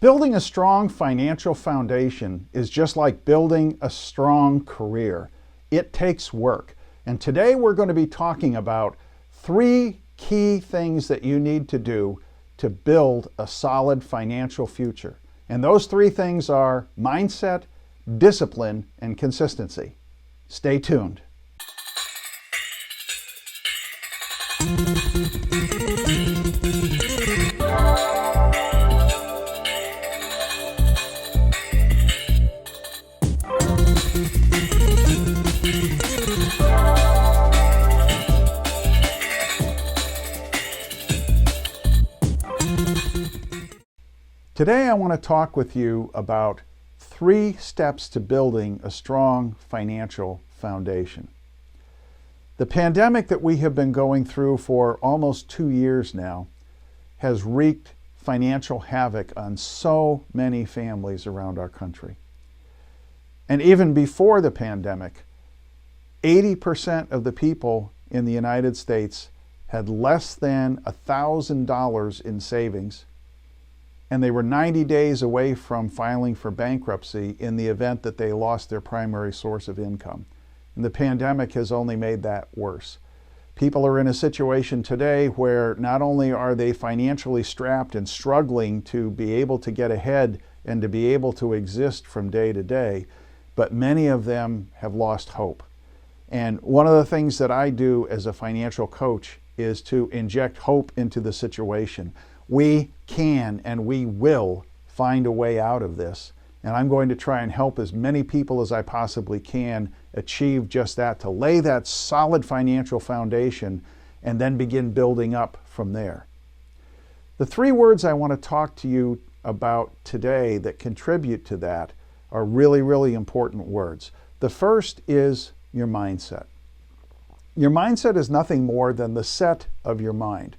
Building a strong financial foundation is just like building a strong career. It takes work. And today we're going to be talking about 3 key things that you need to do to build a solid financial future. And those 3 things are mindset, discipline, and consistency. Stay tuned. Today I want to talk with you about 3 steps to building a strong financial foundation. The pandemic that we have been going through for almost 2 years now has wreaked financial havoc on so many families around our country. And even before the pandemic, 80% of the people in the United States had less than $1,000 in savings, and they were 90 days away from filing for bankruptcy in the event that they lost their primary source of income. And the pandemic has only made that worse. People are in a situation today where not only are they financially strapped and struggling to be able to get ahead and to be able to exist from day to day, but many of them have lost hope. And one of the things that I do as a financial coach is to inject hope into the situation. We can and we will find a way out of this. And I'm going to try and help as many people as I possibly can achieve just that, to lay that solid financial foundation and then begin building up from there. The 3 words I want to talk to you about today that contribute to that are really, really important words. The first is your mindset. Your mindset is nothing more than the set of your mind.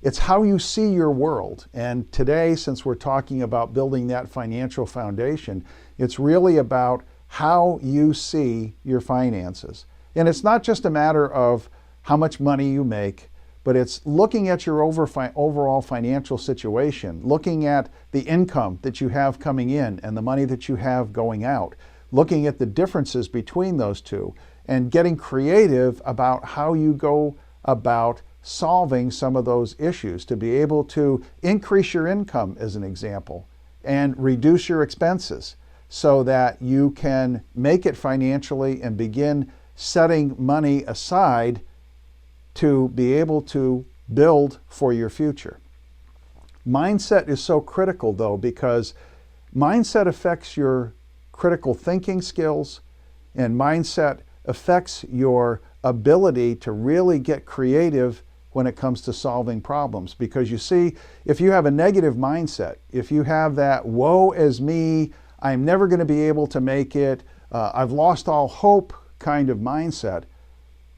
It's how you see your world. And today, since we're talking about building that financial foundation, it's really about how you see your finances. And it's not just a matter of how much money you make, but it's looking at your overall financial situation, looking at the income that you have coming in and the money that you have going out, looking at the differences between those two, and getting creative about how you go about solving some of those issues to be able to increase your income, as an example, and reduce your expenses so that you can make it financially and begin setting money aside to be able to build for your future. Mindset is so critical, though, because mindset affects your critical thinking skills, and mindset affects your ability to really get creative when it comes to solving problems. Because you see, if you have a negative mindset, if you have that woe is me, I'm never going to be able to make it, I've lost all hope kind of mindset,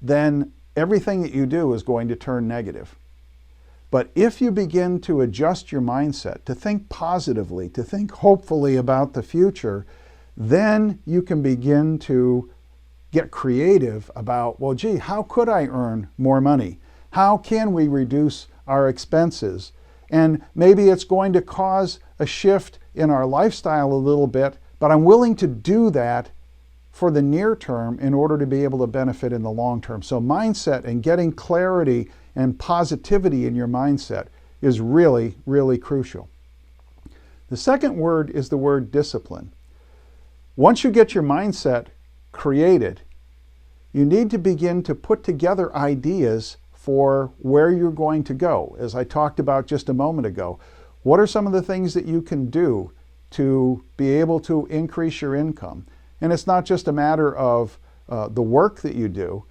then everything that you do is going to turn negative. But if you begin to adjust your mindset, to think positively, to think hopefully about the future, then you can begin to get creative about, well, gee, how could I earn more money? How can we reduce our expenses? And maybe it's going to cause a shift in our lifestyle a little bit, but I'm willing to do that for the near term in order to be able to benefit in the long term. So mindset and getting clarity and positivity in your mindset is really, really crucial. The second word is the word discipline. Once you get your mindset created, you need to begin to put together ideas for where you're going to go. As I talked about just a moment ago, what are some of the things that you can do to be able to increase your income? And it's not just a matter of the work that you do.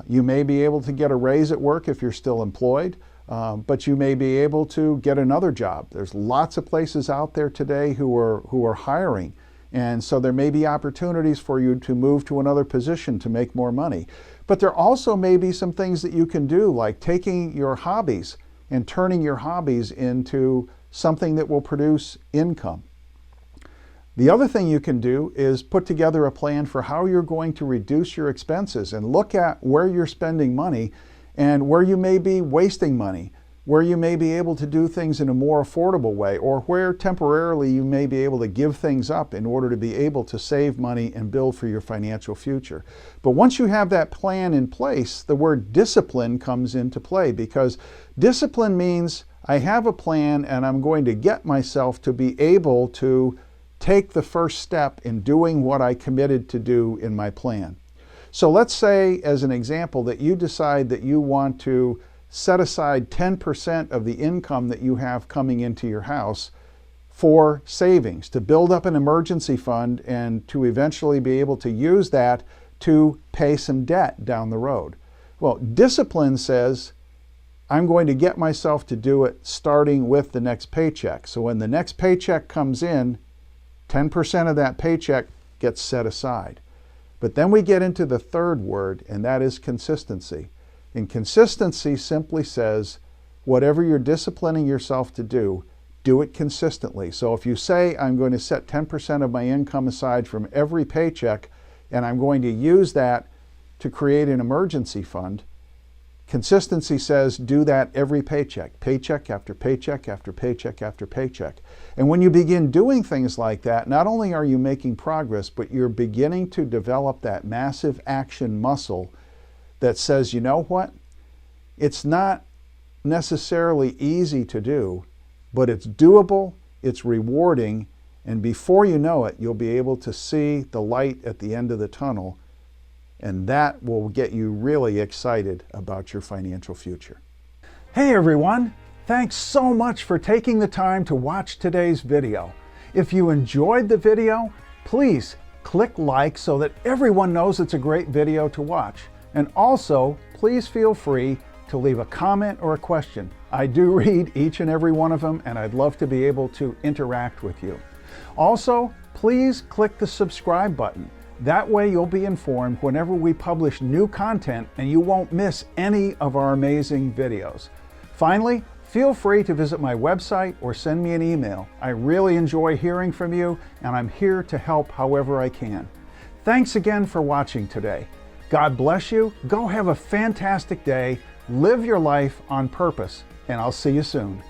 You may be able to get a raise at work if you're still employed, but you may be able to get another job. There's lots of places out there today who are hiring. And so there may be opportunities for you to move to another position to make more money. But there also may be some things that you can do, like taking your hobbies and turning your hobbies into something that will produce income. The other thing you can do is put together a plan for how you're going to reduce your expenses and look at where you're spending money and where you may be wasting money. where you may be able to do things in a more affordable way, or where temporarily you may be able to give things up in order to be able to save money and build for your financial future. But once you have that plan in place, the word discipline comes into play, because discipline means I have a plan and I'm going to get myself to be able to take the first step in doing what I committed to do in my plan. So let's say, as an example, that you decide that you want to set aside 10% of the income that you have coming into your house for savings, to build up an emergency fund and to eventually be able to use that to pay some debt down the road. Well, discipline says, I'm going to get myself to do it starting with the next paycheck. So when the next paycheck comes in, 10% of that paycheck gets set aside. But then we get into the third word, and that is consistency. And consistency simply says, whatever you're disciplining yourself to do it consistently. So if you say, I'm going to set 10% of my income aside from every paycheck, and I'm going to use that to create an emergency fund, consistency says do that every paycheck, paycheck after paycheck after paycheck after paycheck. And when you begin doing things like that, not only are you making progress, but you're beginning to develop that massive action muscle that says, you know what? It's not necessarily easy to do, but it's doable, it's rewarding, and before you know it, you'll be able to see the light at the end of the tunnel, and that will get you really excited about your financial future. Hey everyone, thanks so much for taking the time to watch today's video. If you enjoyed the video, please click like so that everyone knows it's a great video to watch. And also, please feel free to leave a comment or a question. I do read each and every one of them, and I'd love to be able to interact with you. Also, please click the subscribe button. That way you'll be informed whenever we publish new content and you won't miss any of our amazing videos. Finally, feel free to visit my website or send me an email. I really enjoy hearing from you, and I'm here to help however I can. Thanks again for watching today. God bless you. Go have a fantastic day. Live your life on purpose, and I'll see you soon.